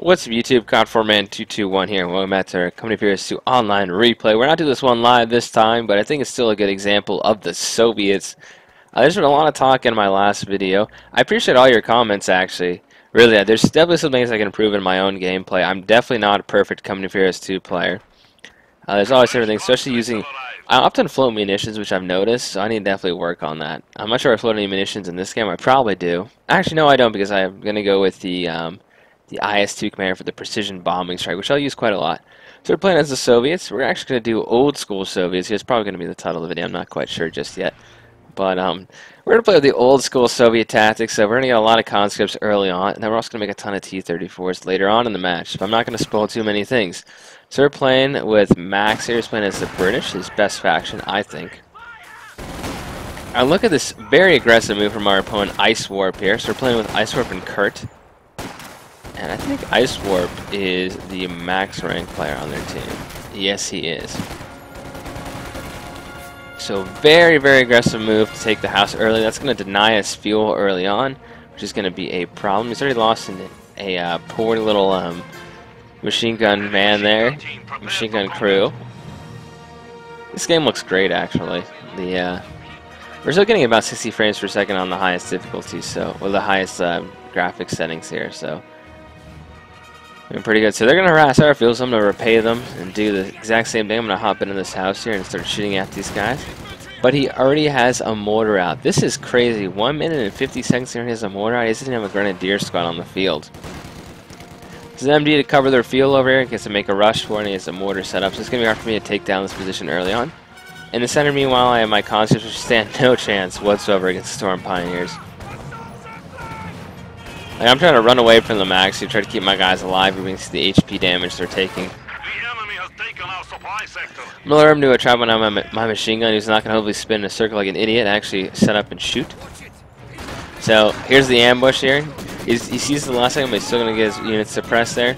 What's up, YouTube? Cod4Man221 here. Welcome back to our Company of Heroes 2 online replay. We're not doing this one live this time, but I think it's still a good example of the Soviets. There's been a lot of talk in my last video. I appreciate all your comments, actually. Really, there's definitely some things I can improve in my own gameplay. I'm definitely not a perfect Company of Heroes 2 player. There's always different things, especially using... I often float munitions, which I've noticed, so I need to definitely work on that. I'm not sure if I float any munitions in this game. I probably do. Actually, no, I don't, because I'm going to go with the IS-2 commander for the precision bombing strike, which I'll use quite a lot. So we're playing as the Soviets. We're actually going to do old school Soviets. It's probably going to be the title of the video. I'm not quite sure just yet. But we're going to play with the old school Soviet tactics. So we're going to get a lot of conscripts early on, and then we're also going to make a ton of T-34s later on in the match. But I'm not going to spoil too many things. So we're playing with Max here. He's playing as the British, his best faction, I think. And look at this very aggressive move from our opponent, Ice Warp here. So we're playing with Ice Warp and Kurt. And I think Ice Warp is the max rank player on their team. Yes, he is. So very, very aggressive move to take the house early. That's going to deny us fuel early on, which is going to be a problem. He's already lost a poor little machine gun man there, machine gun crew. This game looks great, actually. We're still getting about 60 frames per second on the highest difficulty, so or the highest graphics settings here. So. Doing pretty good. So they're going to harass our field, so I'm going to repay them and do the exact same thing. I'm going to hop into this house here and start shooting at these guys. But he already has a mortar out. This is crazy. 1 minute and 50 seconds here, he has a mortar out. He doesn't have a grenadier squad on the field. This is MD to cover their field over here. He gets to make a rush for it, and he has a mortar set up. So it's going to be hard for me to take down this position early on. In the center, meanwhile, I have my conscripts, which stand no chance whatsoever against Storm Pioneers. Like, I'm trying to run away from them, actually, try to keep my guys alive. We can see the HP damage they're taking. I'm going to learn him to try when I'm my machine gun. He's not going to hopefully spin in a circle like an idiot. Actually, set up and shoot. So, here's the ambush here. He sees the last second, but he's still going to get his units suppressed there.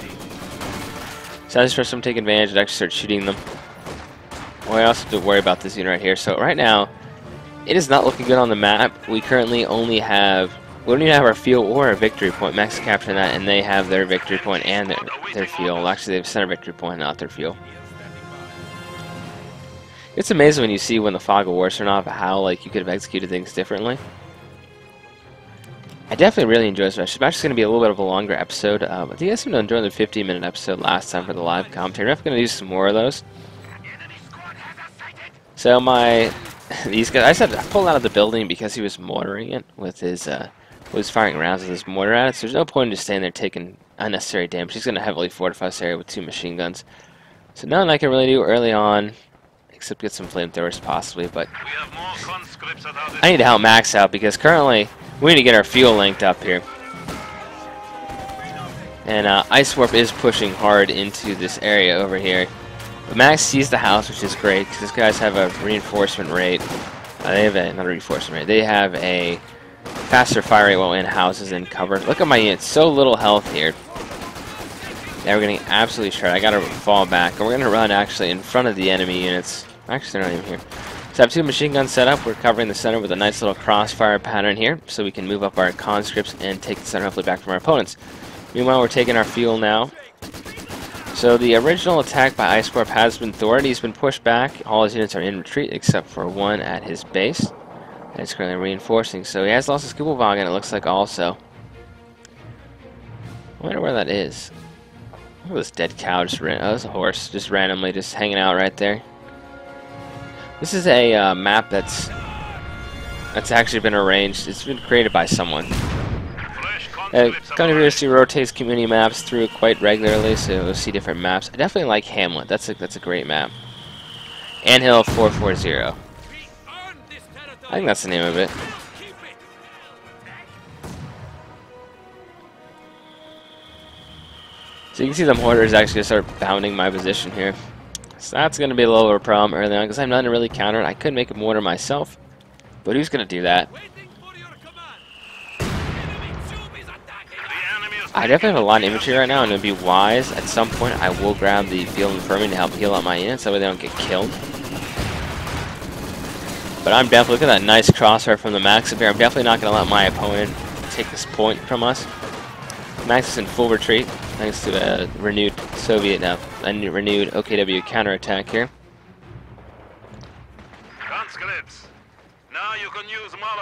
So I just try to take advantage and actually start shooting them. Well, I also have to worry about this unit right here. So, right now, it is not looking good on the map. We currently only have... We don't even have our field or our victory point. Max is capturing that, and they have their victory point and their fuel. Actually, they have center victory point, not their fuel. It's amazing when you see when the fog of war turned off how like you could have executed things differently. I definitely really enjoy this match. This match is going to be a little bit of a longer episode. I think you guys seem to enjoy the 15-minute episode last time for the live commentary. We're definitely going to do some more of those. So these guys, I just had to pull out of the building because he was mortaring it with his was firing rounds with his mortar at it, so there's no point in just standing there taking unnecessary damage. He's going to heavily fortify this area with 2 machine guns. So nothing I can really do early on, except get some flamethrowers possibly, but I need to help Max out because currently we need to get our fuel linked up here. And Ice Warp is pushing hard into this area over here. But Max sees the house, which is great, because these guys have a reinforcement rate. They have not a reinforcement rate, they have a faster fire rate while in houses and cover. Look at my units, so little health here. Yeah, we're getting absolutely shredded. I gotta fall back. And we're gonna run actually in front of the enemy units. Actually, they're not even here. So I have 2 machine guns set up. We're covering the center with a nice little crossfire pattern here, so we can move up our conscripts and take the center hopefully back from our opponents. Meanwhile, we're taking our fuel now. So the original attack by Ice Warp has been thwarted. He's been pushed back. All his units are in retreat except for one at his base. And it's currently reinforcing. So he has lost his Kugelwagen, it looks like also. I wonder where that is. Look at this dead cow just ran. Oh, it's a horse just randomly just hanging out right there. This is a map that's actually been arranged. It's been created by someone. Company of Heroes rotates community maps through quite regularly, so you'll see different maps. I definitely like Hamlet. That's a great map. Anthill 440. I think that's the name of it. So you can see the mortar is actually going to start bounding my position here. So that's going to be a little bit of a problem early on because I'm not really counter it. I could make a mortar myself. But who's going to do that? I definitely have a lot of infantry right now, and it would be wise at some point I will grab the field infirmary to help heal up my units so they don't get killed. But I'm definitely, look at that nice crossfire from the Max up here. I'm definitely not going to let my opponent take this point from us. Max is in full retreat thanks to a renewed Soviet, a renewed OKW counterattack here.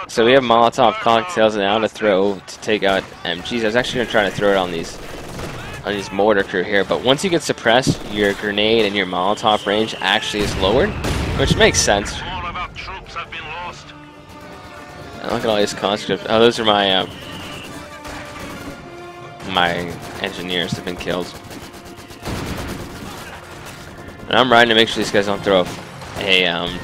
So we have Molotov cocktails now to throw to take out MGs. I was actually going to try to throw it on these mortar crew here, but once you get suppressed, your grenade and your Molotov range actually is lowered, which makes sense. And look at all these conscripts. Oh, those are my my engineers have been killed. And I'm riding to make sure these guys don't throw a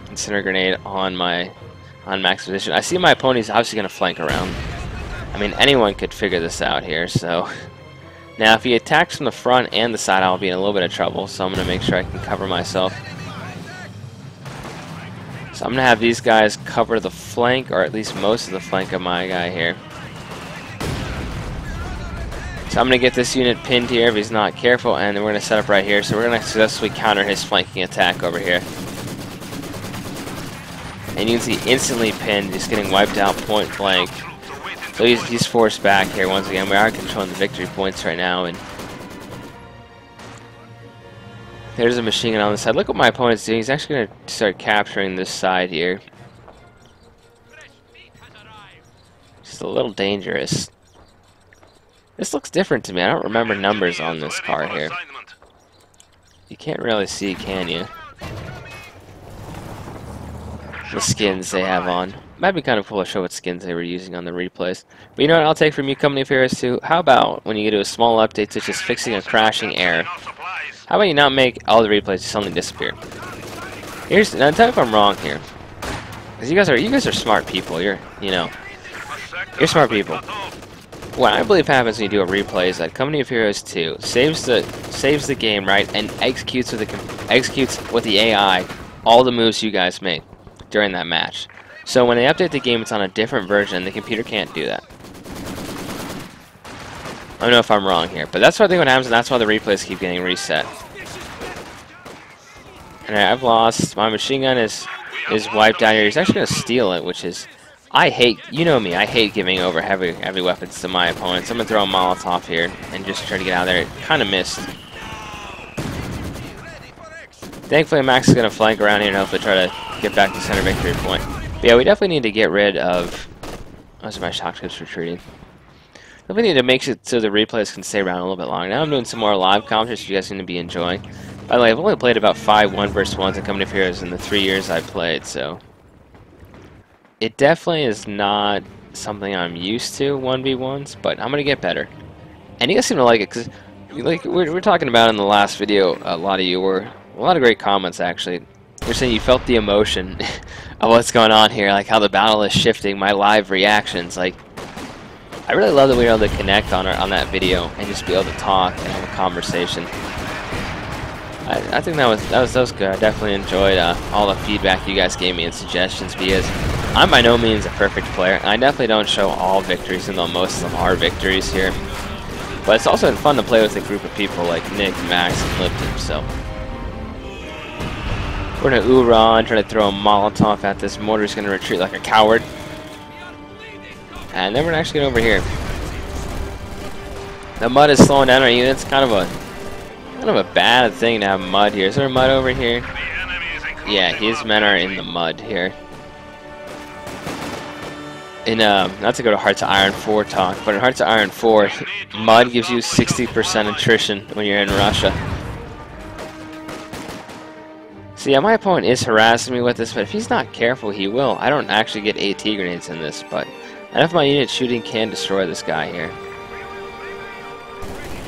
incendiary grenade on Max position. I see my opponent's obviously going to flank around. I mean, anyone could figure this out here, so... Now, if he attacks from the front and the side, I'll be in a little bit of trouble, so I'm going to make sure I can cover myself. So I'm going to have these guys cover the flank, or at least most of the flank of my guy here. So I'm going to get this unit pinned here if he's not careful, and then we're going to set up right here. So we're going to successfully counter his flanking attack over here. And you can see instantly pinned, just getting wiped out point blank. So he's forced back here once again. We are controlling the victory points right now. And there's a machine gun on the side. Look what my opponent's doing. He's actually going to start capturing this side here. Just a little dangerous. This looks different to me. I don't remember numbers on this car here. You can't really see, can you? The skins they have on. Might be kind of cool to show what skins they were using on the replays. But you know what I'll take from you, Company of Heroes 2? How about when you get to a small update such as fixing a crashing error? How about you not make all the replays just suddenly disappear? Now tell me if I'm wrong here. Because you guys are smart people. You're smart people. What I believe happens when you do a replay is that Company of Heroes 2 saves the game, right, and executes with the AI all the moves you guys made during that match. So when they update the game, it's on a different version. The computer can't do that. I don't know if I'm wrong here, but that's what I think what happens, and that's why the replays keep getting reset. And I've lost. My machine gun is wiped out here. He's actually going to steal it, which is... I hate, you know me, I hate giving over heavy weapons to my opponents. I'm going to throw a Molotov here and just try to get out of there. It kind of missed. Thankfully, Max is going to flank around here and hopefully try to get back to center victory point. But yeah, we definitely need to get rid of... Those are my shock troops retreating. We need to make it so the replays can stay around a little bit longer. Now I'm doing some more live comments you guys seem to be enjoying. By the way, I've only played about 5 1v1s in Company of Heroes in the 3 years I've played, so... It definitely is not something I'm used to, 1v1s, but I'm going to get better. And you guys seem to like it, because like we're talking about in the last video, a lot of great comments, actually. You're saying you felt the emotion of what's going on here, like how the battle is shifting, my live reactions. Like, I really love that we were able to connect on that video and just be able to talk and have a conversation. I think that was good. I definitely enjoyed all the feedback you guys gave me and suggestions, because I'm by no means a perfect player, and I definitely don't show all victories, even though most of them are victories here. But it's also fun to play with a group of people like Nick, Max, and Lipton, so... We're going to oorah and try to throw a Molotov at this. Mortar's going to retreat like a coward. And then we're actually going over here. The mud is slowing down our units. Kind of a bad thing to have mud here. Is there mud over here? Yeah, his men are in the mud here. Not to go to Hearts of Iron 4 talk, but in Hearts of Iron 4, mud gives you 60% attrition when you're in Russia. So yeah, my opponent is harassing me with this, but if he's not careful, he will. I don't actually get AT grenades in this, but enough of my unit shooting can destroy this guy here.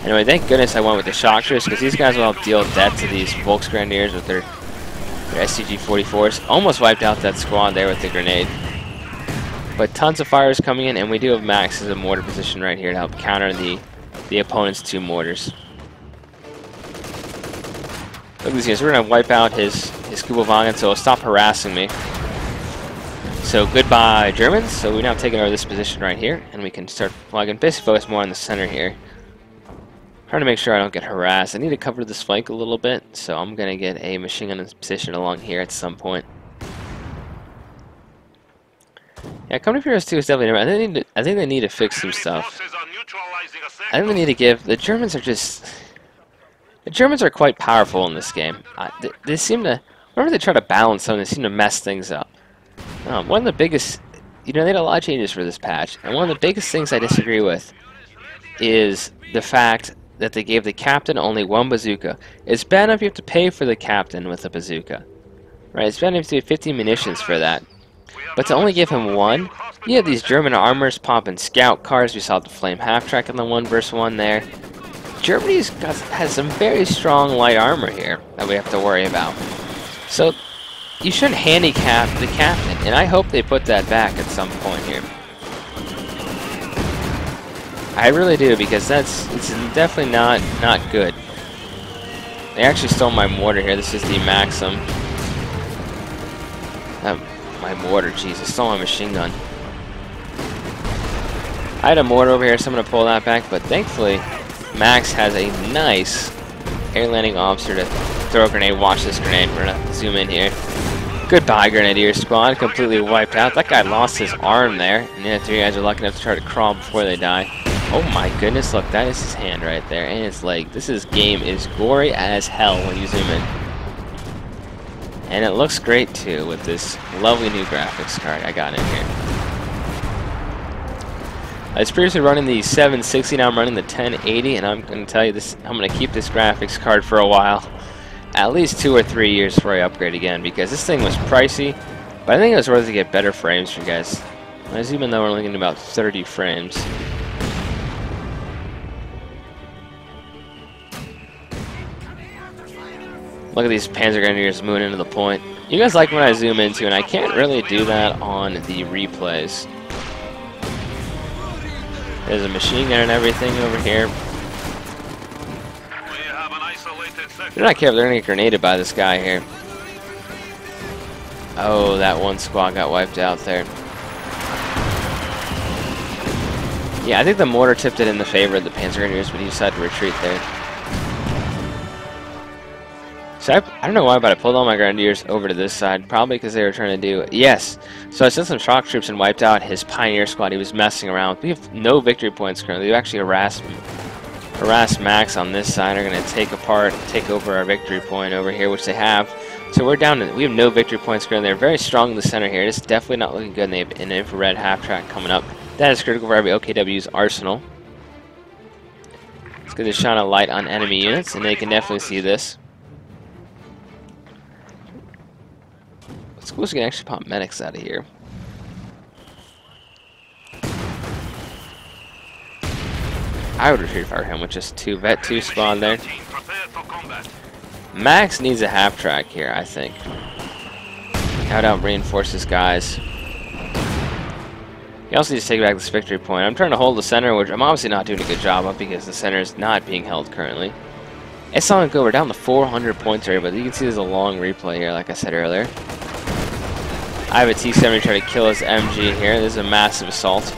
Anyway, thank goodness I went with the shock troops, because these guys will help deal death to these Volksgrenadiers with their STG-44s. Almost wiped out that squad there with the grenade. But tons of fires coming in, and we do have Max as a mortar position right here to help counter the opponent's 2 mortars. Look at these guys. We're going to wipe out his Kubowagen, so he'll stop harassing me. So goodbye, Germans. So we now taking over this position right here, and we can start plugging. Basically focus more on the center here. Trying to make sure I don't get harassed. I need to cover this flank a little bit, so I'm going to get a machine gun position along here at some point. Yeah, Company of Heroes 2 is definitely different. I think they need to fix some stuff. I think they need to give... The Germans are quite powerful in this game. They seem to... Whenever they try to balance something, they seem to mess things up. One of the biggest... You know, they had a lot of changes for this patch, and one of the biggest things I disagree with is the fact that they gave the captain only one bazooka. It's bad enough you have to pay for the captain with a bazooka. Right, it's bad enough to get 50 munitions for that. But to only give him one, you have these German armors popping scout cars. We saw the flame half-track in the 1v1 there. Germany's has some very strong light armor here that we have to worry about. So, you shouldn't handicap the captain, and I hope they put that back at some point here. I really do, because it's definitely not good. They actually stole my mortar here. This is the Maxim. My mortar, Jesus, stole my machine gun. I had a mortar over here, so I'm going to pull that back, but thankfully, Max has a nice air landing officer to throw a grenade. Watch this grenade. We're going to zoom in here. Goodbye, Grenadier Squad. Completely wiped out. That guy lost his arm there, and the three guys are lucky enough to try to crawl before they die. Oh my goodness, look, that is his hand right there, and his leg. This game is gory as hell when you zoom in. And it looks great too with this lovely new graphics card I got in here. I was previously running the 760, now I'm running the 1080, and I'm going to tell you this, I'm going to keep this graphics card for a while. At least 2 or 3 years before I upgrade again, because this thing was pricey, but I think it was worth it to get better frames for you guys. Even though we're only getting about 30 frames. Look at these Panzer Grenadiers moving into the point. You guys like when I zoom into, and I can't really do that on the replays. There's a machine gun and everything over here. They're not careful, they're gonna get grenaded by this guy here. Oh, that one squad got wiped out there. Yeah, I think the mortar tipped it in the favor of the Panzer Grenadiers, but he decided to retreat there. So I don't know why, but I pulled all my Grenadiers over to this side. Probably because they were trying to do... Yes! So I sent some shock troops and wiped out his Pioneer squad. He was messing around. We have no victory points currently. We've actually harassed Max on this side. They're going to take over our victory point over here, which they have. So we're down to... We have no victory points currently. They're very strong in the center here. It's definitely not looking good. And they have an infrared half-track coming up. That is critical for every OKW's arsenal. Let's get a shot of light on enemy units, and they can definitely see this. Schools can actually pop medics out of here. I would retreat fire him with just 2 Vet 2 squad there. Max needs a half track here, I think. Out reinforce his guys. He also needs to take back this victory point. I'm trying to hold the center, which I'm obviously not doing a good job of because the center is not being held currently. It's not good. We're down to 400 points here, but you can see there's a long replay here, like I said earlier. I have a T-70 trying to kill his MG here. This is a massive assault.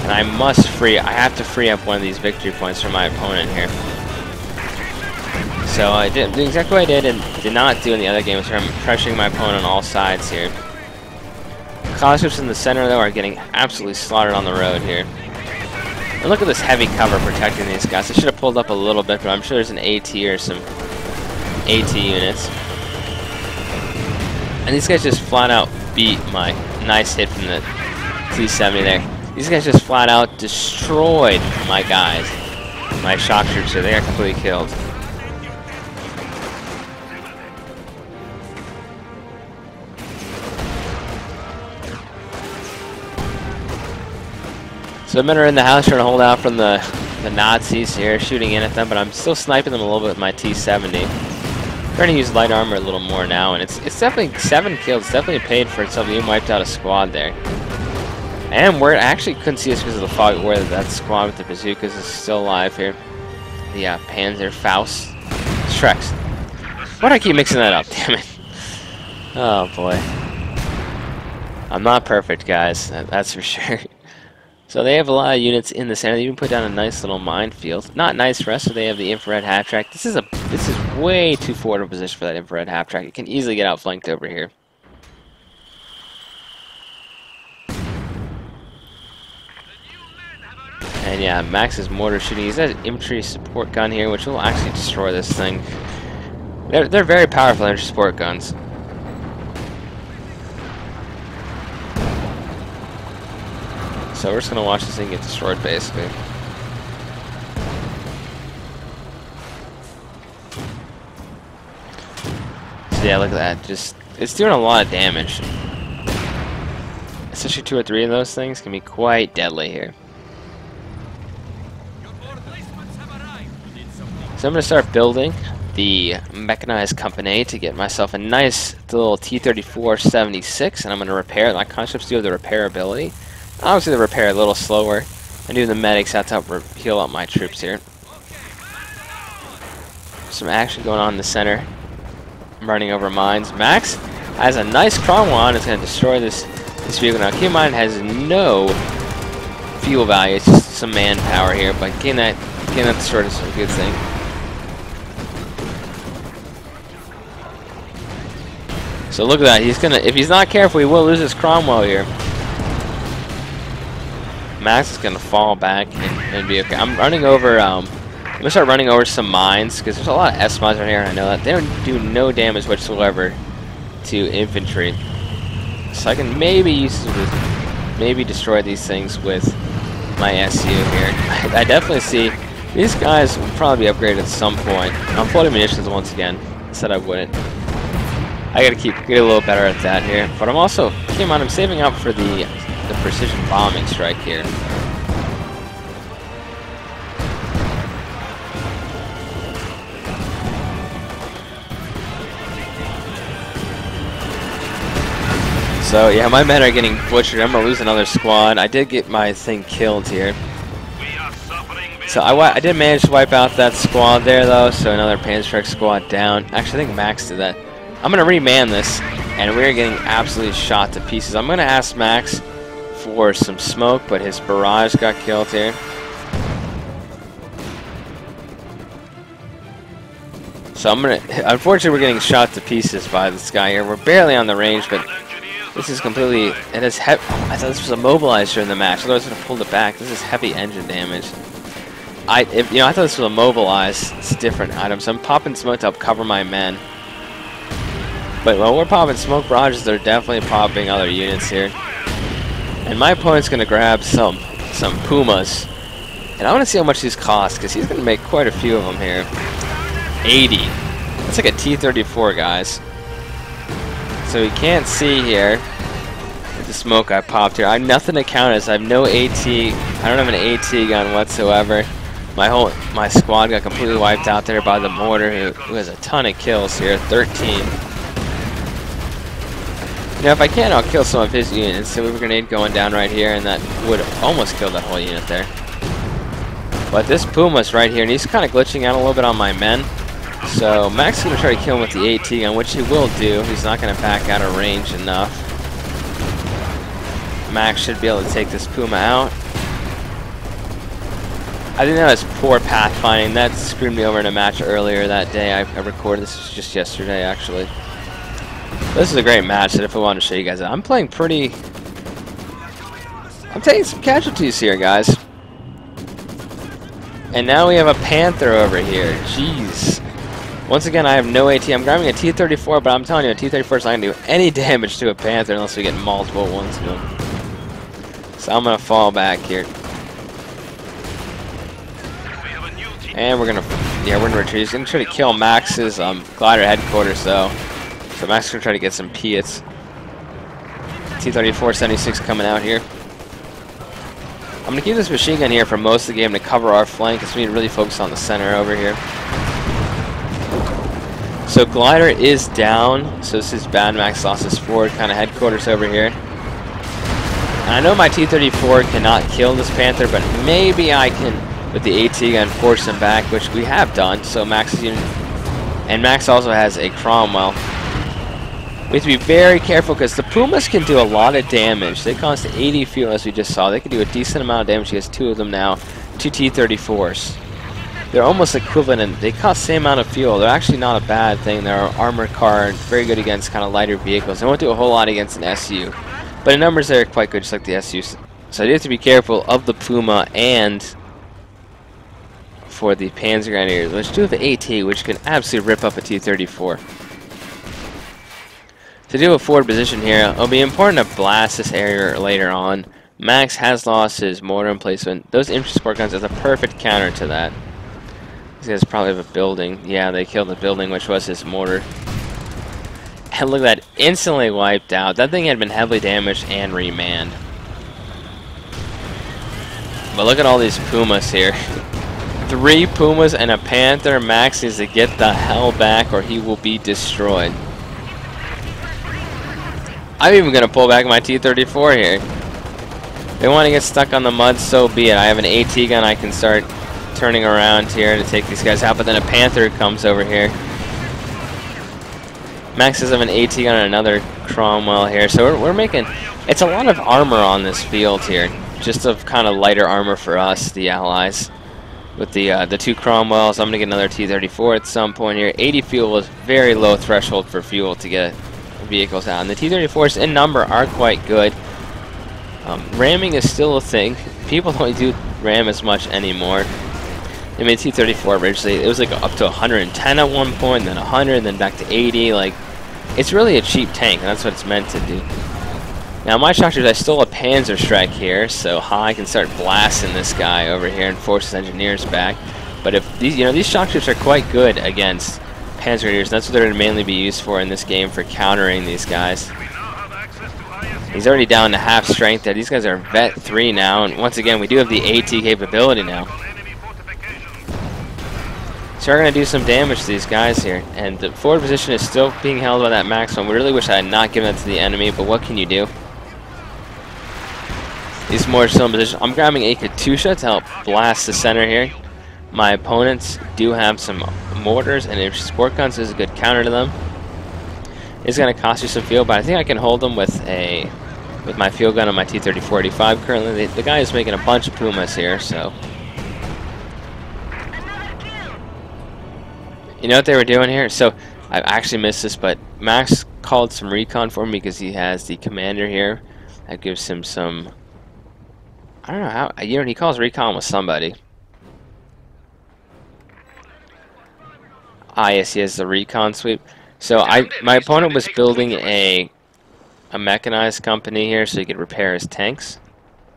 And I have to free up one of these victory points for my opponent here. So I did exactly what I did and did not do in the other games where I'm pressuring my opponent on all sides here. Conscripts in the center, though, are getting absolutely slaughtered on the road here. And look at this heavy cover protecting these guys. I should have pulled up a little bit, but I'm sure there's an AT or some AT units. And these guys just flat out beat my nice hit from the T-70 there. These guys just flat out destroyed my guys. My shock troops here. They got completely killed. So the men are in the house trying to hold out from the Nazis here, shooting in at them, but I'm still sniping them a little bit with my T-70. Trying to use light armor a little more now, and it's definitely 7 kills. It's definitely paid for itself. You wiped out a squad there. And Wehr, I actually couldn't see this because of the fog, where that squad with the bazookas is still alive here. The Panzer Faust. Shreks. Why do I keep mixing that up? Damn it. Oh boy. I'm not perfect, guys. That's for sure. So they have a lot of units in the center. They even put down a nice little minefield. Not nice for us, so they have the infrared half track. This is way too forward of a position for that infrared half track. It can easily get outflanked over here. And yeah, Max's mortar shooting. He's got an infantry support gun here, which will actually destroy this thing. They're very powerful infantry support guns. So we're just gonna watch this thing get destroyed, basically. So yeah, look at that. It's doing a lot of damage. Especially 2 or 3 of those things can be quite deadly here. So I'm gonna start building the mechanized company to get myself a nice little T-34-76, and I'm gonna repair it. My conscripts do have the repairability. Obviously, the repair a little slower. I do the medics have to help heal up my troops here. Some action going on in the center. I'm running over mines. Max has a nice Cromwell on. It's going to destroy this vehicle. Now, keep in mind, it has no fuel value. It's just some manpower here, but getting that destroyed is a good thing. So look at that. If he's not careful, he will lose his Cromwell here. Max is gonna fall back and be okay. I'm running over. I'm gonna start running over some mines because there's a lot of S mines right here, and I know that they don't do no damage whatsoever to infantry. So I can maybe destroy these things with my SU here. I definitely see these guys will probably be upgraded at some point. I'm floating munitions once again. I said I wouldn't. I gotta get a little better at that here. But I'm saving up for the precision bombing strike here. So yeah, my men are getting butchered. I'm gonna lose another squad. I did get my thing killed here. So I did manage to wipe out that squad there though, so another Panzerstrike squad down. Actually, I think Max did that. I'm gonna reman this, and we're getting absolutely shot to pieces. I'm gonna ask Max for some smoke, but his barrage got killed here. So unfortunately we're getting shot to pieces by this guy here. We're barely on the range, but this is completely, and it's heavy. I thought this was immobilized during the match, otherwise I would have pulled it back. This is heavy engine damage. I thought this was immobilized. It's a different item, so I'm popping smoke to help cover my men. But while we're popping smoke barrages, they're definitely popping other units here. And my opponent's going to grab some Pumas. And I want to see how much these cost, because he's going to make quite a few of them here. 80. That's like a T-34, guys. So you can't see here with the smoke I popped here. I have nothing to count as. I have no AT. I don't have an AT gun whatsoever. My squad got completely wiped out there by the mortar, who has a ton of kills here. 13. Now, if I can, I'll kill some of his units. So we have a grenade going down right here, and that would almost kill that whole unit there. But this Puma's right here, and he's kind of glitching out a little bit on my men. So Max is going to try to kill him with the AT gun, which he will do. He's not going to back out of range enough. Max should be able to take this Puma out. I think that was poor pathfinding. That screwed me over in a match earlier that day. I recorded this was just yesterday, actually. This is a great match that if I want to show you guys, I'm playing pretty. I'm taking some casualties here, guys. And now we have a Panther over here. Jeez. Once again, I have no AT. I'm grabbing a T-34, but I'm telling you, a T-34 is not going to do any damage to a Panther unless we get multiple ones to him. So I'm going to fall back here. And we're going to retreat. He's going to try to kill Max's glider headquarters, though. So Max is going to try to get some Piats. T-34-76 coming out here. I'm going to keep this machine gun here for most of the game to cover our flank, because we need to really focus on the center over here. So glider is down, so this is bad. Max lost his forward kind of headquarters over here. And I know my T-34 cannot kill this Panther, but maybe I can, with the AT gun, force him back, which we have done. So Max is even, and Max also has a Cromwell. We have to be very careful because the Pumas can do a lot of damage. They cost 80 fuel, as we just saw. They can do a decent amount of damage. He has 2 of them now, 2 T-34s. They're almost equivalent, and they cost the same amount of fuel. They're actually not a bad thing. They're an armored car, very good against kind of lighter vehicles. They won't do a whole lot against an SU, but in numbers they're quite good, just like the SU. So you have to be careful of the Puma and for the Panzer Grenadiers, which do have the AT, which can absolutely rip up a T-34. To do a forward position here, it'll be important to blast this area later on. Max has lost his mortar emplacement. Those infantry support guns are the perfect counter to that. These guys probably have a building. Yeah, they killed the building, which was his mortar. And look at that, instantly wiped out. That thing had been heavily damaged and remanned. But look at all these Pumas here. 3 Pumas and a Panther. Max needs to get the hell back or he will be destroyed. I'm even going to pull back my T-34 here. They want to get stuck on the mud, so be it. I have an AT gun, I can start turning around here to take these guys out, but then a Panther comes over here. Max does have an AT gun and another Cromwell here, so we're making... It's a lot of armor on this field here, just of kind of lighter armor for us, the Allies. With the 2 Cromwells, I'm going to get another T-34 at some point here. 80 fuel is very low threshold for fuel to get vehicles out, and the T-34s in number are quite good. Ramming is still a thing. People don't do ram as much anymore. I mean, T-34 originally, it was like up to 110 at one point, then 100, then back to 80. Like, it's really a cheap tank, and that's what it's meant to do. Now, my shock troops, I stole a Panzer strike here, so I can start blasting this guy over here and force his engineers back. But if these, these shock troops are quite good against Panzer Grenadiers. That's what they're going to mainly be used for in this game, for countering these guys. He's already down to half strength there. These guys are Vet 3 now, and once again, we do have the AT capability now. So we're going to do some damage to these guys here, and the forward position is still being held by that maximum. We really wish I had not given that to the enemy, but what can you do? These more still in position. I'm grabbing a Katusha to help blast the center here. My opponents do have some mortars and infantry support guns, so this is a good counter to them. It's going to cost you some fuel, but I think I can hold them with my field gun on my T-34-85 currently. The guy is making a bunch of Pumas here, so... You know what they were doing here? So, I actually missed this, but Max called some recon for me because he has the commander here. That gives him some... I don't know how... he calls recon with somebody. Ah, yes, he has the recon sweep. So my opponent was building a mechanized company here so he could repair his tanks,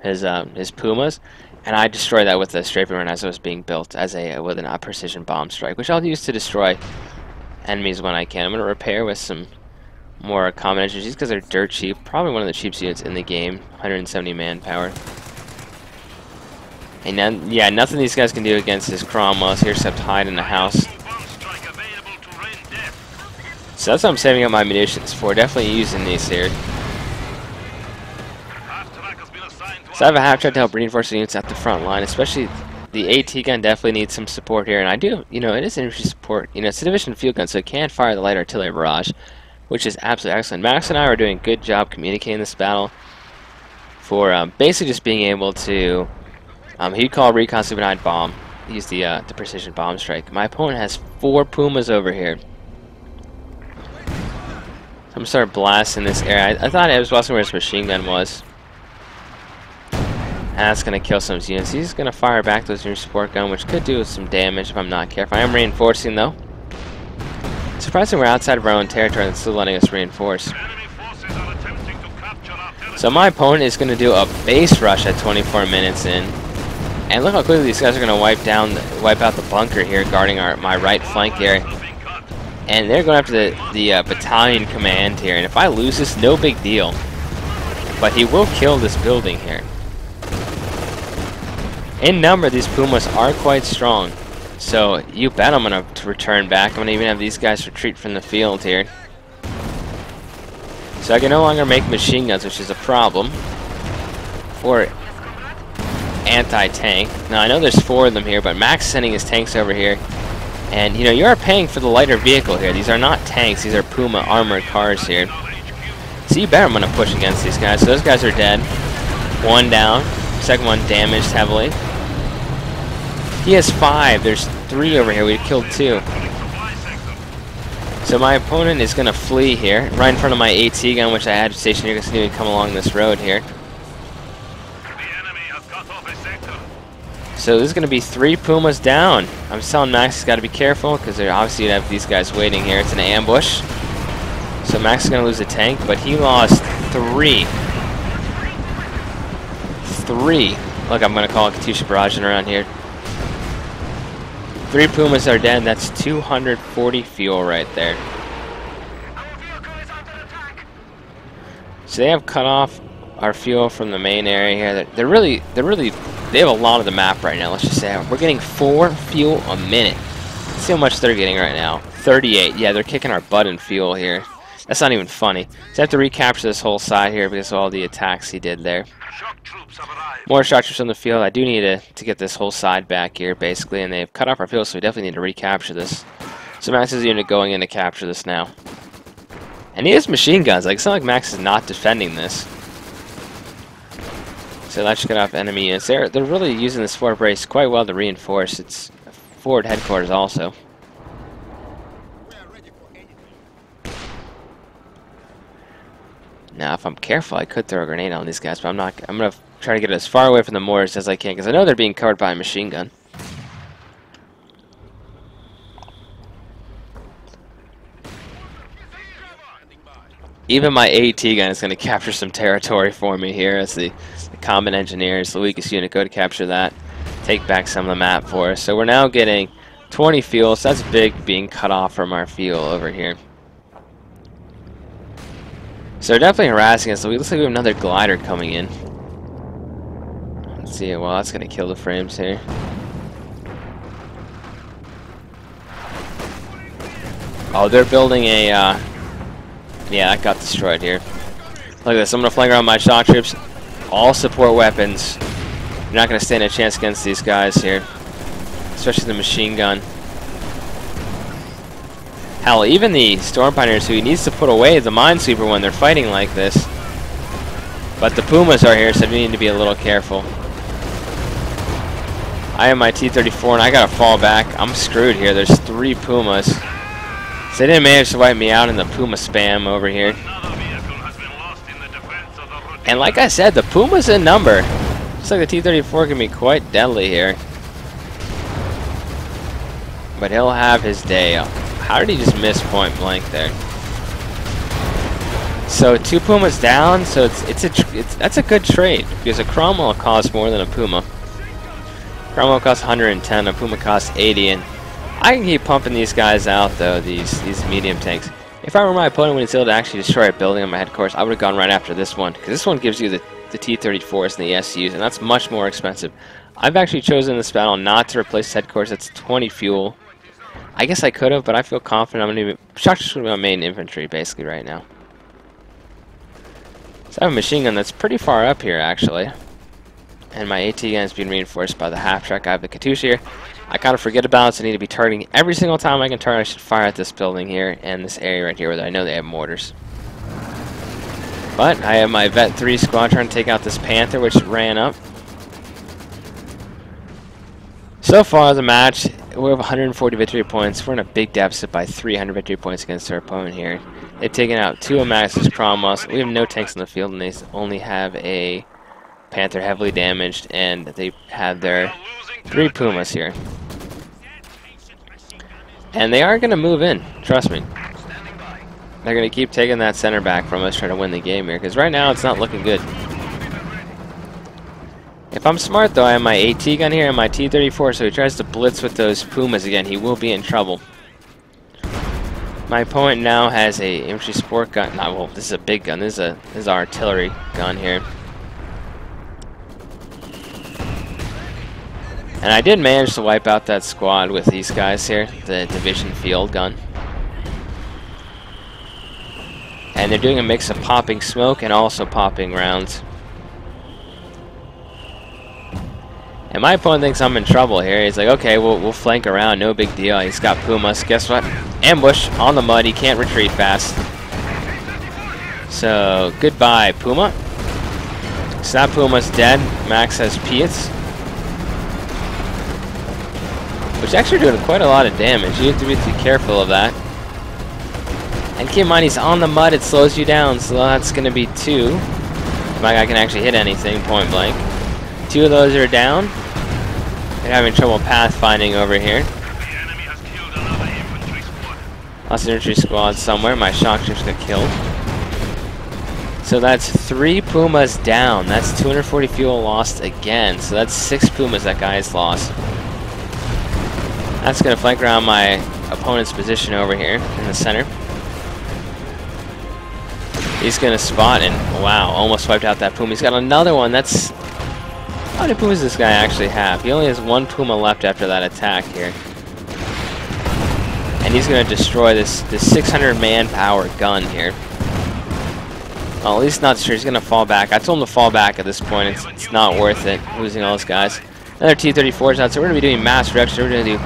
his Pumas, and I destroyed that with a strafing run as it was being built with a precision bomb strike, which I'll use to destroy enemies when I can. I'm going to repair with some more common engines because they're dirt cheap, probably one of the cheapest units in the game, 170 manpower. And then, yeah, nothing these guys can do against his Cromwells here except hide in the house. So that's what I'm saving up my munitions for, definitely using these here. So I have a half-track to help reinforce the units at the front line, especially the AT gun definitely needs some support here. And I do, it is infantry support. It's a division field gun, so it can fire the light artillery barrage, which is absolutely excellent. Max and I are doing a good job communicating this battle for basically just being able to, he'd call recon supernight bomb, use the precision bomb strike. My opponent has 4 Pumas over here. I'm going to start blasting this area. I thought I was blasting where his machine gun was. And that's going to kill some units. He's going to fire back those new support gun, which could do some damage if I'm not careful. I am reinforcing, though. Surprisingly, we're outside of our own territory and still letting us reinforce. So my opponent is going to do a base rush at 24 minutes in. And look how quickly these guys are going to wipe out the bunker here, guarding my right flank area. And they're going after the battalion command here. And if I lose this, no big deal. But he will kill this building here. In number, these Pumas are quite strong. So you bet I'm going to return back. I'm going to even have these guys retreat from the field here. So I can no longer make machine guns, which is a problem. Or anti-tank. Now I know there's 4 of them here, but Max is sending his tanks over here. And, you know, you are paying for the lighter vehicle here. These are not tanks. These are Puma armored cars here. So you bet I'm going to push against these guys. So those guys are dead. One down. Second one damaged heavily. He has 5. There's 3 over here. We killed 2. So my opponent is going to flee here. Right in front of my AT gun, which I had stationed here. Because he didn't come along this road here. So this is going to be 3 Pumas down. I'm just telling Max he's got to be careful because they're obviously going to have these guys waiting here. It's an ambush. So Max is going to lose a tank, but he lost 3. 3. Look, I'm going to call it Katyusha barraging around here. 3 Pumas are dead. That's 240 fuel right there. So they have cut off our fuel from the main area here. They have a lot of the map right now. Let's just say we're getting 4 fuel a minute. Let's see how much they're getting right now. 38. Yeah, they're kicking our butt in fuel here. That's not even funny. So I have to recapture this whole side here because of all the attacks he did there. More shock troops on the field. I do need to get this whole side back here, basically, and they've cut off our fuel, so we definitely need to recapture this. So Max's unit going in to capture this now. And he has machine guns. Like, it's not like Max is not defending this. So that should cut off enemy units. They're really using this forward brace quite well to reinforce. It's forward headquarters also. Now, if I'm careful, I could throw a grenade on these guys, but I'm not. I'm gonna try to get as far away from the mortars as I can, because I know they're being covered by a machine gun. Even my AT gun is going to capture some territory for me here as the combat engineers, the weakest unit, go to capture that, take back some of the map for us. So we're now getting 20 fuel, so that's big being cut off from our fuel over here. So they're definitely harassing us. So it looks like we have another glider coming in. Let's see, well, that's going to kill the frames here. Oh, they're building a, yeah, that got destroyed here. Look at this. I'm going to flank around my shock troops. All support weapons. You're not going to stand a chance against these guys here. Especially the machine gun. Hell, even the Storm Pioneers, who he needs to put away the Minesweeper when they're fighting like this. But the Pumas are here, so we need to be a little careful. I have my T-34, and I got to fall back. I'm screwed here. There's 3 Pumas. So they didn't manage to wipe me out in the Puma spam over here. And like I said, the Puma's in number. Looks like the T-34 can be quite deadly here. But he'll have his day. How did he just miss point blank there? So 2 Pumas down, so that's a good trade, because a Cromwell costs more than a Puma. Cromwell costs 110, a Puma costs 80, and I can keep pumping these guys out, though, these medium tanks. If I were my opponent when he's able to actually destroy a building on my headquarters, I would have gone right after this one, because this one gives you the T-34s and the SUs, and that's much more expensive. I've actually chosen this battle not to replace headquarters. That's 20 fuel. I guess I could have, but I feel confident I'm going to be... Shock troops will be my main infantry, basically, right now. So I have a machine gun that's pretty far up here, actually. And my AT gun is being reinforced by the half-track. I have the Katyusha here. I kind of forget about it, so I need to be targeting every single time I can target. I should fire at this building here and this area right here where I know they have mortars. But I have my Vet 3 squad trying to take out this Panther, which ran up. So far, the match, we have 140 victory points. We're in a big deficit by 300 victory points against our opponent here. They've taken out 2 of Max's Cromwells. We have no tanks in the field, and they only have a Panther heavily damaged, and they have their 3 Pumas here. And they are going to move in, trust me. They're going to keep taking that center back from us, trying to win the game here, because right now it's not looking good. If I'm smart, though, I have my AT gun here and my T-34, so he tries to blitz with those Pumas again. He will be in trouble. My opponent now has a infantry support gun. Not, well, this is a big gun. This is our artillery gun here. And I did manage to wipe out that squad with these guys here, the division field gun. And they're doing a mix of popping smoke and also popping rounds. And my opponent thinks I'm in trouble here. He's like, okay, we'll flank around, no big deal. He's got Pumas. Guess what? Ambush on the mud. He can't retreat fast. So, goodbye, Puma. So that Puma's dead. Max has Piets. Which is actually doing quite a lot of damage. You have to be careful of that. And keep in mind, he's on the mud. It slows you down. So that's going to be 2. My guy can actually hit anything point blank. 2 of those are down. They're having trouble pathfinding over here. Lost an infantry squad somewhere. My shock troops got killed. So that's 3 Pumas down. That's 240 fuel lost again. So that's 6 Pumas that guy has lost. That's going to flank around my opponent's position over here in the center. He's going to spot and, wow, almost wiped out that Puma. He's got another one. That's... How many Pumas does this guy actually have? He only has 1 Puma left after that attack here. And he's going to destroy this 600 manpower gun here. Well, at least not sure. He's going to fall back. I told him to fall back at this point. It's not worth it, losing all those guys. Another T-34s out, so we're going to be doing mass reduction. We're going to do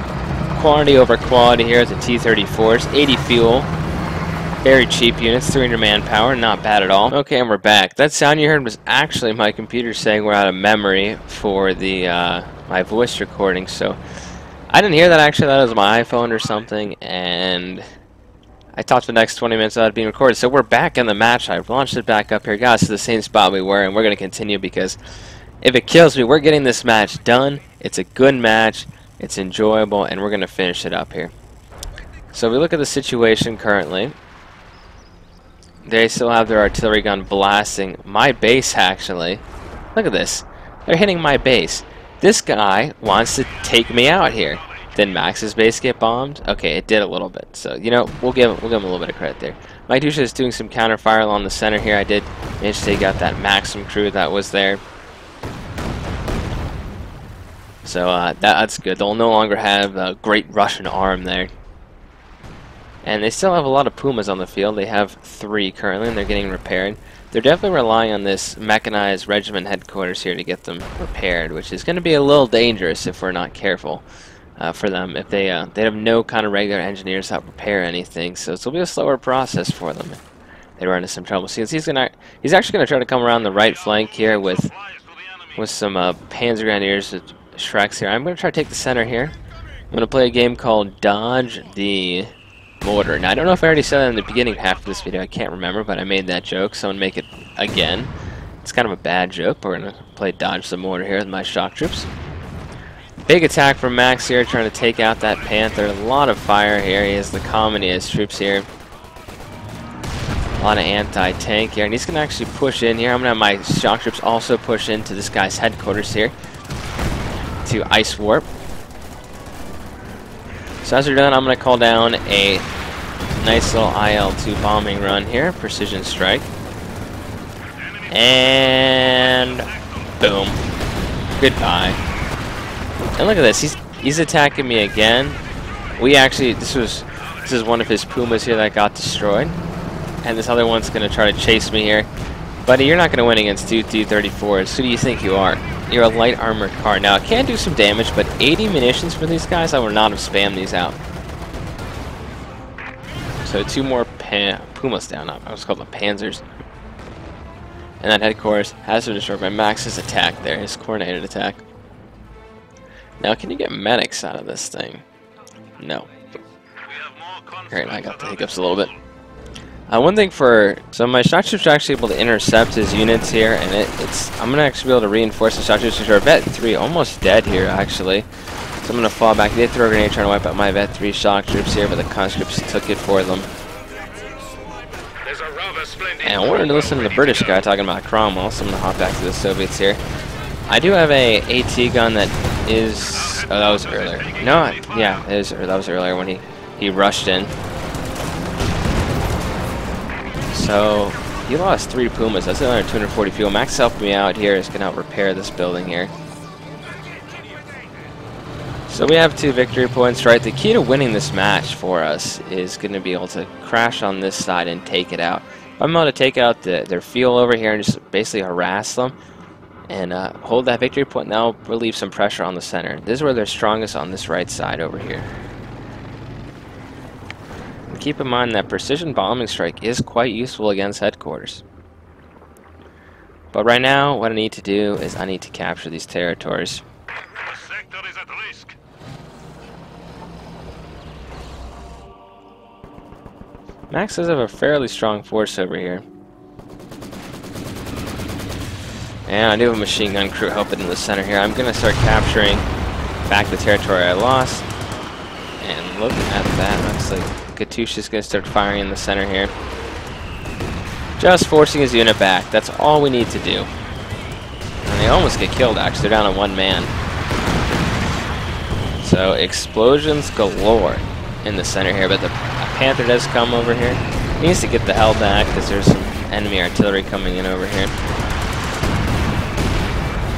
quantity over quality here with the T-34s. 80 fuel. Very cheap units, 300 manpower, not bad at all. Okay, and we're back. That sound you heard was actually my computer saying we're out of memory for the my voice recording, so I didn't hear that actually. That was my iPhone or something, and I talked for the next 20 minutes without it being recorded. So we're back in the match. I launched it back up here. Got us to the same spot we were, and we're going to continue because if it kills me, we're getting this match done. It's a good match. It's enjoyable, and we're going to finish it up here. So we look at the situation currently. They still have their artillery gun blasting my base, actually. Look at this. They're hitting my base. This guy wants to take me out here. Did Max's base get bombed? Okay, it did a little bit. So, you know, we'll give him a little bit of credit there. Mike Dusha is doing some counter fire along the center here. I did manage to take out that Maxim crew that was there. So that's good. They'll no longer have a great Russian arm there. And they still have a lot of Pumas on the field. They have 3 currently, and they're getting repaired. They're definitely relying on this mechanized regiment headquarters here to get them repaired, which is going to be a little dangerous if we're not careful for them. If they have no kind of regular engineers that repair anything, so this will be a slower process for them. They run into some trouble. See, he's actually going to try to come around the right flank here with some Panzer Grenadiers, Shreks here. I'm going to try to take the center here. I'm going to play a game called Dodge the Mortar. Now, I don't know if I already said that in the beginning half of this video. I can't remember, but I made that joke, so I'm going to make it again. It's kind of a bad joke, but we're going to play Dodge the Mortar here with my shock troops. Big attack from Max here, trying to take out that Panther. A lot of fire here. He has the common, he has troops here. A lot of anti-tank here, and he's going to actually push in here. I'm going to have my shock troops also push into this guy's headquarters here to ice warp. So as we're done, I'm going to call down a nice little IL-2 bombing run here, precision strike, and boom, goodbye. And look at this, he's attacking me again. This is one of his Pumas here that got destroyed, and this other one's going to try to chase me here. Buddy, you're not going to win against 2 T-34s. Who do you think you are? You're a light armored car. Now, it can do some damage, but 80 munitions for these guys, I would not have spammed these out. So 2 more Pumas down. I was called the Panzers. And that headquarters has been destroyed by Max's attack there, his coordinated attack. Now, can you get medics out of this thing? No. Alright, I got the hiccups a little bit. One thing so my shock troops are actually able to intercept his units here, and I'm going to actually be able to reinforce the shock troops, which are Vet 3 almost dead here, actually. So I'm going to fall back. They did throw a grenade trying to wipe out my Vet 3 shock troops here, but the conscripts took it for them. And I wanted to listen to the British guy talking about Cromwell, so I'm going to hop back to the Soviets here. I do have a AT gun that is... Oh, that was earlier. No, yeah, that was earlier when he rushed in. So, he lost 3 Pumas. That's another 240 fuel. Max helped me out here. He's going to help repair this building here. So we have 2 victory points, right? The key to winning this match for us is going to be able to crash on this side and take it out. If I'm able to take out their fuel over here and just basically harass them and hold that victory point. Now relieve some pressure on the center. This is where they're strongest, on this right side over here. And keep in mind that precision bombing strike is quite useful against headquarters. But right now, what I need to do is I need to capture these territories. The sector is at risk. Max does have a fairly strong force over here. And I do have a machine gun crew helping in the center here. I'm going to start capturing back the territory I lost. And look at that. Looks like Katusha's is going to start firing in the center here. Just forcing his unit back. That's all we need to do. And they almost get killed, actually. They're down to one man. So, explosions galore in the center here. But the Panther does come over here. He needs to get the hell back because there's some enemy artillery coming in over here.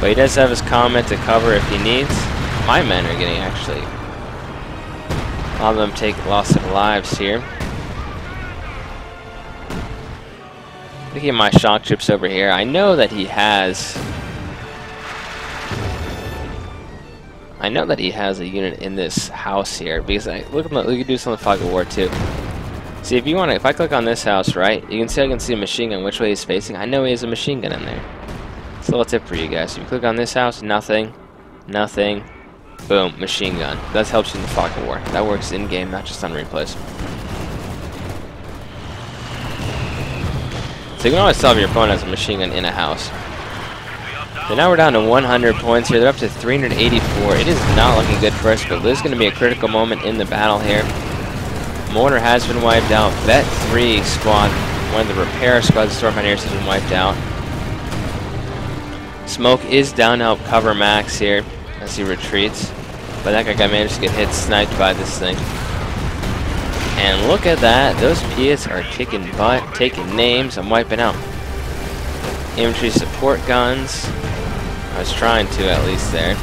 But he does have his comment to cover if he needs. My men are getting actually... a lot of them take loss of lives here. Looking at my shock troops over here, I know that he has... a unit in this house here, because we can do some of the fog of war too. See, if I click on this house, right, you can see I can see a machine gun which way he's facing. I know he has a machine gun in there. It's a little tip for you guys. If you click on this house, nothing, nothing, boom, machine gun. That helps you in the fog of war. That works in game, not just on replays. So you can always tell if your opponent has a machine gun in a house. So now we're down to 100 points here. They're up to 384. It is not looking good for us, but this is going to be a critical moment in the battle here. Mortar has been wiped out. Vet 3 squad, one of the repair squads, the Stormhunters has been wiped out. Smoke is down to help cover Max here as he retreats. But that guy managed to get hit, sniped by this thing. And look at that. Those Piats are kicking butt, taking names. I'm wiping out. Infantry support guns. I was trying to, at least there.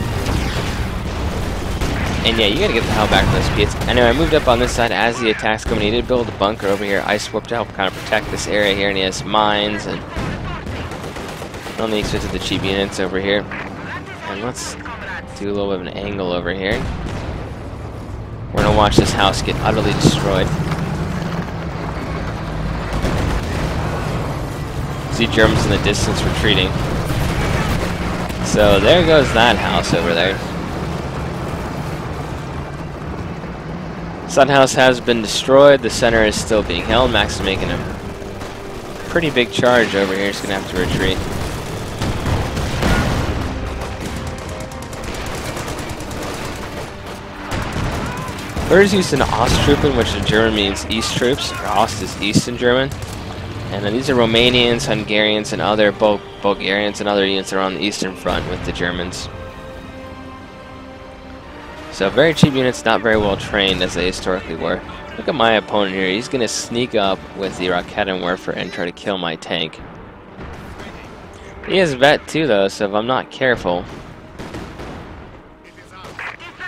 And yeah, you gotta get the hell back from those Piats. Anyway, I moved up on this side as the attacks come. He did build a bunker over here, ice warped to help kind of protect this area here, and he has mines and on the exit to the cheap units over here. And let's do a little bit of an angle over here. We're gonna watch this house get utterly destroyed. See Germans in the distance retreating. So there goes that house over there. Sun house has been destroyed. The center is still being held. Max is making a pretty big charge over here. He's gonna have to retreat. Wehr is used in Osttruppen, which in German means East troops. Ost is East in German. And then these are Romanians, Hungarians, and other Bulgarians and other units that are on the Eastern Front with the Germans. So very cheap units, not very well trained as they historically were. Look at my opponent here. He's going to sneak up with the Raketenwerfer and try to kill my tank. He has Vet too though, so if I'm not careful,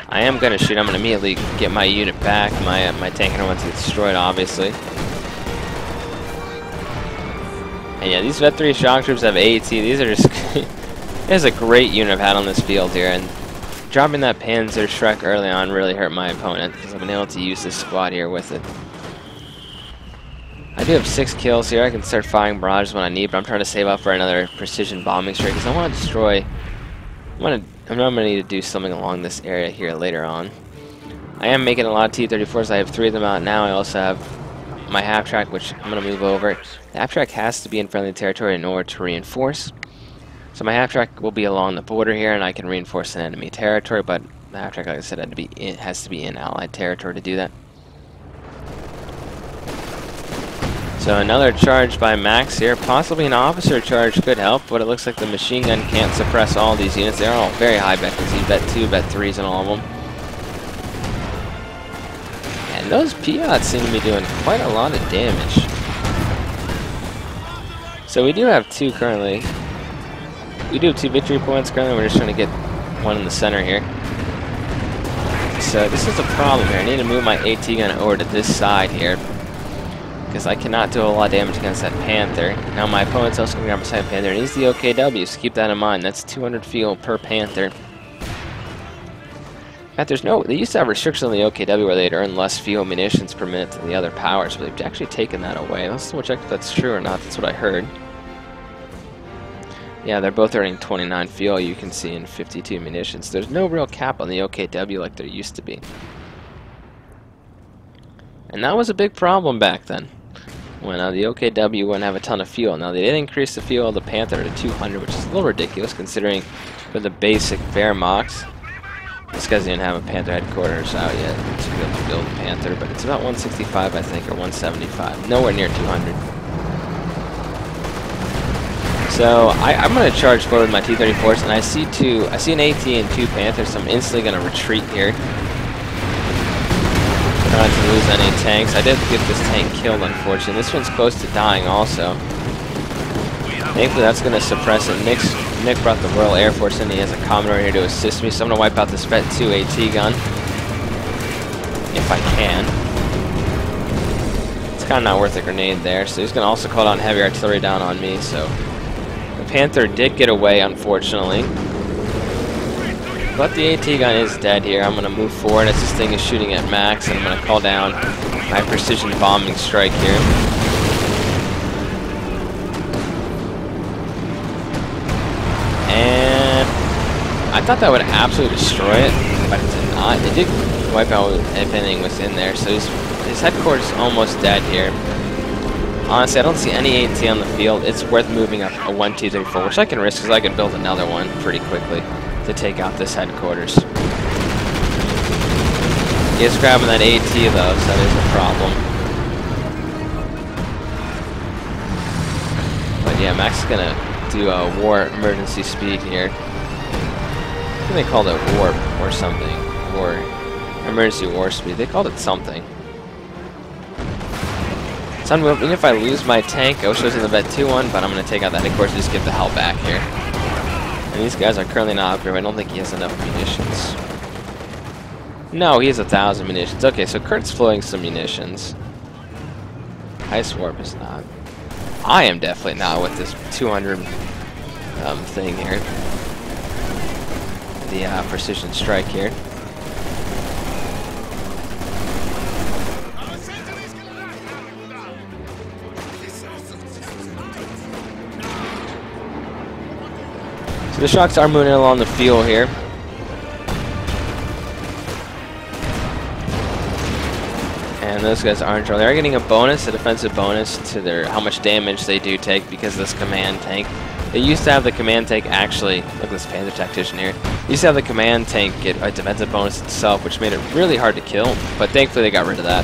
I am going to shoot. I'm going to immediately get my unit back. My tank and I want to get destroyed, obviously. And yeah, these Vet 3 shock troops have AET. These are just... This is a great unit I've had on this field here. And dropping that Panzer Shrek early on really hurt my opponent because I've been able to use this squad here with it. I do have 6 kills here. I can start firing barrages when I need, but I'm trying to save up for another precision bombing strike because I want to destroy... I know I'm going to need to do something along this area here later on. I am making a lot of T-34s. I have 3 of them out now. I also have my half-track, which I'm going to move over. The half-track has to be in friendly territory in order to reinforce. So my half-track will be along the border here, and I can reinforce an enemy territory, but the half-track, like I said, has to be in allied territory to do that. So another charge by Max here. Possibly an officer charge could help, but it looks like the machine gun can't suppress all these units. They're all very high bet. You see bet 2, bet 3s, and all of them. And those Piats seem to be doing quite a lot of damage. So we do have 2 currently. We do have 2 victory points currently. We're just trying to get one in the center here. So this is a problem here. I need to move my AT gun over to this side here, because I cannot do a lot of damage against that Panther. Now my opponent's also going to grab a second Panther, and he's the OKW, so keep that in mind. That's 200 fuel per Panther. In fact, they used to have restrictions on the OKW where they'd earn less fuel munitions per minute than the other powers, but they've actually taken that away. Let's double check if that's true or not. That's what I heard. Yeah, they're both earning 29 fuel, you can see, and 52 munitions. There's no real cap on the OKW like there used to be. And that was a big problem back then, when the OKW wouldn't have a ton of fuel. Now, they did increase the fuel of the Panther to 200, which is a little ridiculous considering for the basic Wehrmacht. This guy doesn't even have a Panther headquarters out yet to be able to build a Panther, but it's about 165, I think, or 175. Nowhere near 200. So I'm going to charge forward with my T-34s, and I see an AT and 2 Panthers, so I'm instantly going to retreat here. Not to lose any tanks. I did get this tank killed, unfortunately. This one's close to dying also. Thankfully, that's going to suppress it. Nick brought the Royal Air Force in. He has a Commodore here to assist me, so I'm going to wipe out this Bet-2 AT gun. If I can. It's kind of not worth a grenade there, so he's going to also call down heavy artillery down on me, so... The Panther did get away, unfortunately. But the AT gun is dead here. I'm going to move forward as this thing is shooting at max, and I'm going to call down my precision bombing strike here. And I thought that would absolutely destroy it, but it did not. It did wipe out if anything was in there, so his headquarters is almost dead here. Honestly, I don't see any AT on the field. It's worth moving up a 1 T-34, which I can risk because I can build another one pretty quickly to take out this headquarters. He is grabbing that AT though, so that is a problem. But yeah, Max is gonna do a war emergency speed here. I think they called it warp or something. Or emergency war speed. They called it something. So even if I lose my tank, I was choosing the Bet-2 one, but I'm gonna take out that headquarters and just get the hell back here. And these guys are currently not upgraded. I don't think he has enough munitions. No, he has 1,000 munitions. Okay, so Kurt's flowing some munitions. Ice Warp is not. I am definitely not with this 200 thing here. The precision strike here. So the Shocks are moving along the field here. And those guys aren't. They are getting a bonus, a defensive bonus to their how much damage they do take because of this command tank. They used to have the command tank actually, look at this Panther tactician here. They used to have the command tank get a defensive bonus itself, which made it really hard to kill, but thankfully they got rid of that.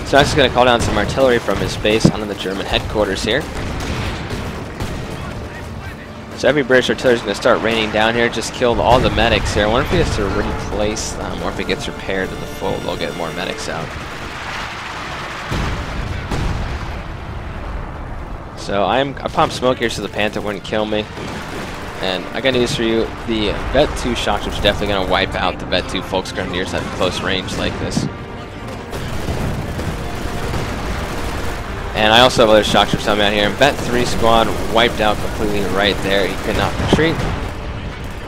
So I'm just going to call down some artillery from his base onto the German headquarters here. So every British artillery is going to start raining down here, just killed all the medics here. I wonder if he has to replace them, or if it gets repaired to the full, they'll get more medics out. So I pumped smoke here so the Panther wouldn't kill me. And I got news for you, the Bet-2 shock troops are definitely going to wipe out the Bet-2 Volksgrenadiers at close range like this. And I also have other shock troops coming out here. And Bet-3 squad wiped out completely right there. He could not retreat.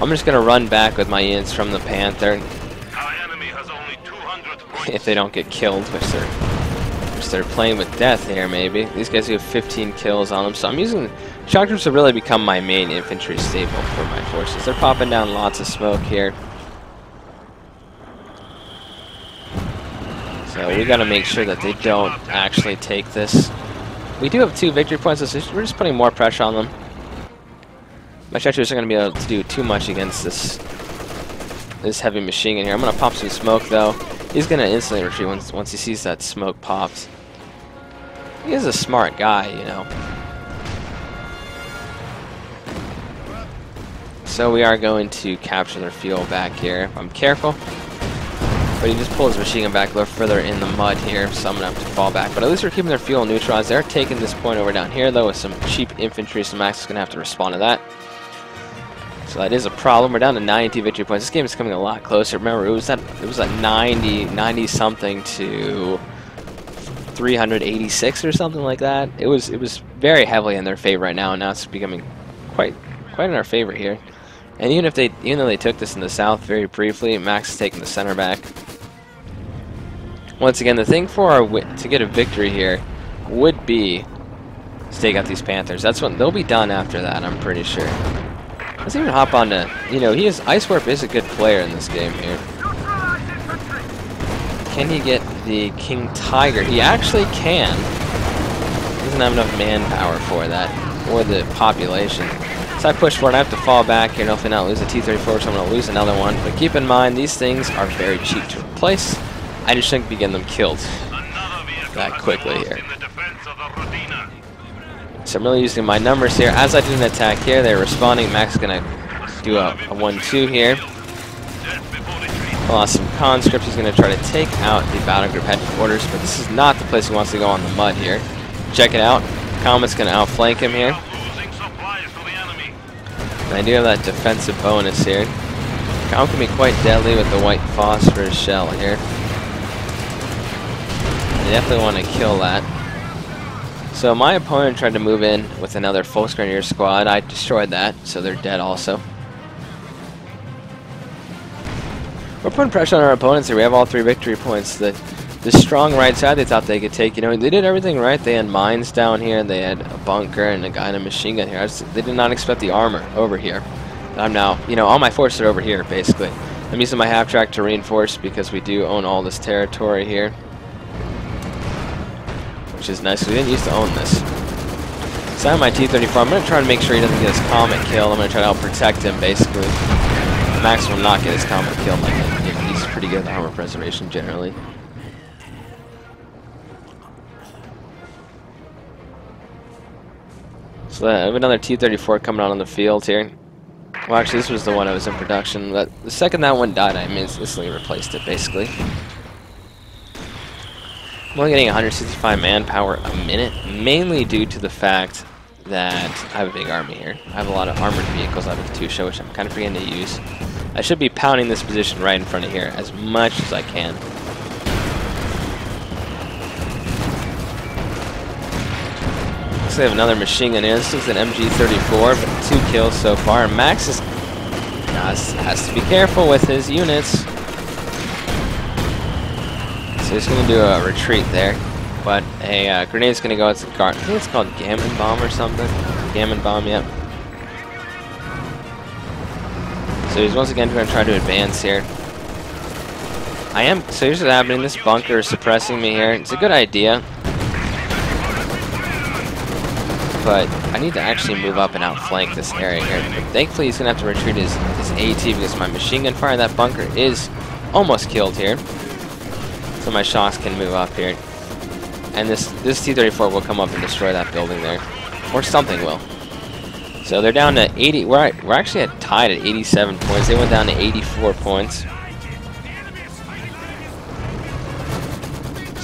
I'm just going to run back with my units from the Panther. Our enemy has only 200 points. If they don't get killed, which they're playing with death here, maybe. These guys have 15 kills on them, so I'm using shock troops to really become my main infantry staple for my forces. They're popping down lots of smoke here. So we got to make sure that they don't actually take this. We do have 2 victory points, so we're just putting more pressure on them. My shock troops are going to be able to do too much against this heavy machine gun here. I'm going to pop some smoke though. He's going to instantly retreat once he sees that smoke pops. He is a smart guy, you know. So we are going to capture their field back here. I'm careful. But he just pulled his machine gun back a little further in the mud here, so I'm going to have to fall back. But at least we're keeping their fuel neutralized. They're taking this point over down here, though, with some cheap infantry, so Max is going to have to respond to that. So that is a problem. We're down to 92 victory points. This game is coming a lot closer. Remember, it was at 90 something to 386 or something like that. It was very heavily in their favor right now, and now it's becoming quite in our favor here. And even though they took this in the south very briefly, Max is taking the center back. Once again, the thing for to get a victory here would be to take out these Panthers. That's when they'll be done after that, I'm pretty sure. Let's even hop on to, Ice Warp is a good player in this game here. Can he get the King Tiger? He actually can. He doesn't have enough manpower for that, or the population. So I push for it, I have to fall back here, and hopefully not lose a T-34, so I'm going to lose another one. But keep in mind, these things are very cheap to replace. I just shouldn't be getting them killed that quickly here. So I'm really using my numbers here. As I do an attack here, they're responding. Max is going to do a 1-2 here. Lost some conscripts. He's going to try to take out the battle group headquarters, but this is not the place he wants to go on the mud here. Check it out. Comet's going to outflank him here. And I do have that defensive bonus here. Comet can be quite deadly with the white phosphorus shell here. I definitely want to kill that. So my opponent tried to move in with another Volksgrenadier squad. I destroyed that, so they're dead also. We're putting pressure on our opponents here. We have all 3 victory points. The strong right side they thought they could take. They did everything right. They had mines down here. They had a bunker and a guy in a machine gun here. They did not expect the armor over here. I'm now, all my forces are over here, basically. I'm using my half-track to reinforce because we do own all this territory here. Which is nice. We didn't used to own this. So I have my T-34. I'm going to try to make sure he doesn't get his Comet killed. I'm going to try to help protect him, basically. Max will not get his Comet killed. He's pretty good at armor preservation, generally. So I have another T-34 coming out on the field here. Well, actually, this was the one that was in production. But the second that one died, I instantly replaced it, basically. I'm only getting 165 manpower a minute, mainly due to the fact that I have a big army here. I have a lot of armored vehicles out of the 2 show, which I'm kind of forgetting to use. I should be pounding this position right in front of here as much as I can. Looks like I have another machine gun here. This is an MG-34, but 2 kills so far. Max has to be careful with his units. So he's going to do a retreat there, but a grenade's going to go. I think it's called Gammon Bomb or something. Gammon Bomb, yep. So he's once again going to try to advance here. So here's what's happening. This bunker is suppressing me here. It's a good idea, but I need to actually move up and outflank this area here. But thankfully, he's going to have to retreat his AT because my machine gun fire. That bunker is almost killed here. So my shots can move up here. And this T-34 will come up and destroy that building there. Or something will. So they're down to 80. We're actually tied at 87 points. They went down to 84 points.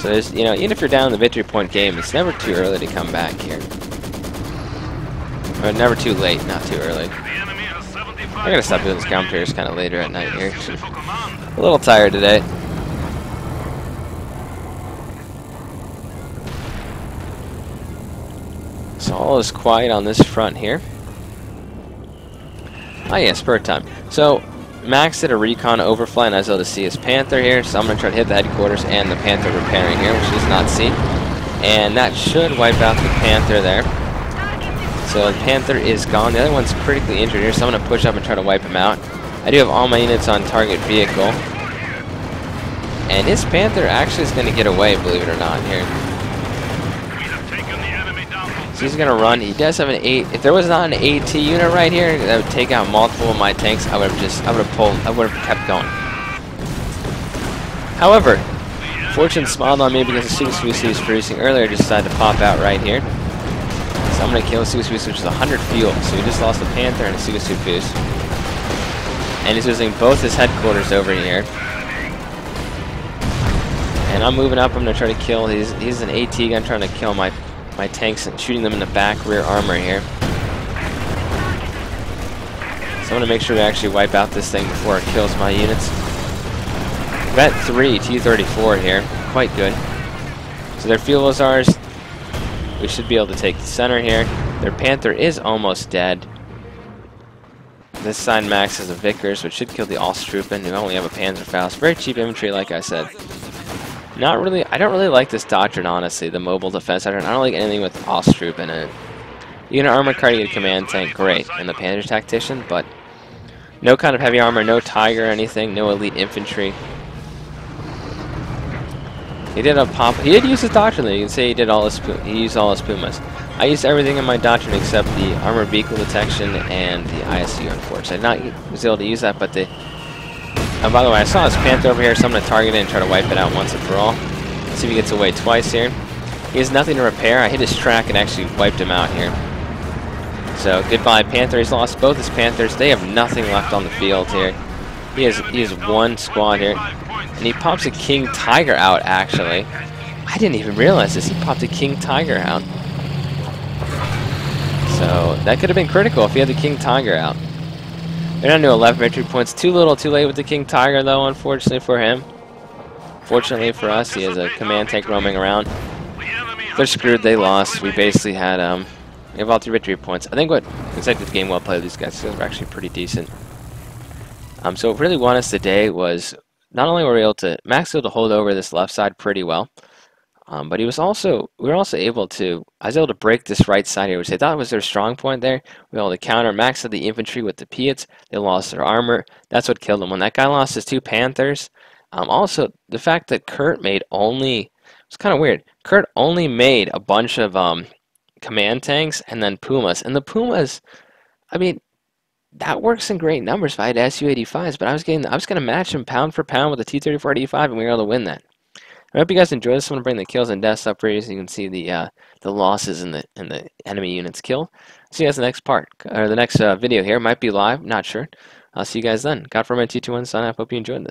So there's, even if you're down in the victory point game, it's never too early to come back here. Or never too late, not too early. I gotta stop doing this commentary kind of later at night here. A little tired today. So all is quiet on this front here. Ah, yeah, spur time. So Max did a recon overfly and I was able to see his Panther here, so I'm going to try to hit the headquarters and the Panther repairing here, which is not seen. And that should wipe out the Panther there. So the Panther is gone. The other one's critically injured here, so I'm going to push up and try to wipe him out. I do have all my units on target vehicle. And his Panther actually is going to get away, believe it or not, here. So he's going to run. He does have an 8. If there was not an AT unit right here that would take out multiple of my tanks, I would have kept going. However, fortune smiled on me because the Sugasu he was producing earlier just decided to pop out right here. So I'm going to kill Sugasu, which is 100 fuel. So he just lost a Panther and a Sugasu boost. And he's losing both his headquarters over here. And I'm moving up. I'm going to try to kill. He's an AT gun trying to kill my tanks and shooting them in the back rear armor here. So I'm going to make sure we actually wipe out this thing before it kills my units. We've got 3 T-34 here. Quite good. So their fuel is ours. We should be able to take the center here. Their Panther is almost dead. This side max has a Vickers, which should kill the Osttruppen. We only have a Panzerfaust. Very cheap infantry, like I said. Not really. I don't really like this doctrine, honestly. The mobile defense doctrine. I don't like anything with Osttruppen in it. You get an armored car, you get a command tank, great, and the Panzer Tactician, but no kind of heavy armor, no Tiger or anything, no elite infantry. He did a pop. He did use his doctrine. Though. You can say he did all his. He used all his Pumas. I used everything in my doctrine except the armored vehicle detection and the ISU. Unfortunately, I was able to use that. But the. By the way, I saw his Panther over here, so I'm gonna target it and try to wipe it out once and for all. Let's see if he gets away twice here. He has nothing to repair. I hit his track and actually wiped him out here. So goodbye, Panther. He's lost both his Panthers. They have nothing left on the field here. He has one squad here. And he pops a King Tiger out, actually. I didn't even realize this. He popped a King Tiger out. So that could have been critical if he had the King Tiger out. They're down to 11 victory points. Too little, too late with the King Tiger, though, unfortunately for him. Fortunately for us, he has a command tank roaming around. They're screwed. They lost. We basically had, we have all 3 victory points. I think what consecutive game well played, these guys were actually pretty decent. So what really won us today was not only were we able to Max able to hold over this left side pretty well, but we were also able to. I was able to break this right side here, which they thought was their strong point there. We were able to counter. Max had the infantry with the Piats. They lost their armor. That's what killed them. When that guy lost his 2 Panthers, also the fact that Kurt made only it's kind of weird. Kurt only made a bunch of command tanks and then Pumas, and the Pumas, I mean. That works in great numbers if I had Su-85s, but I was going to match him pound for pound with a T-34-85, and we were able to win that. I hope you guys enjoyed this. I'm going to bring the kills and deaths up for you so you can see the losses and the enemy units killed. See you guys in the next part, or the next video here. Might be live, not sure. I'll see you guys then. God for my T21 sign. I hope you enjoyed this.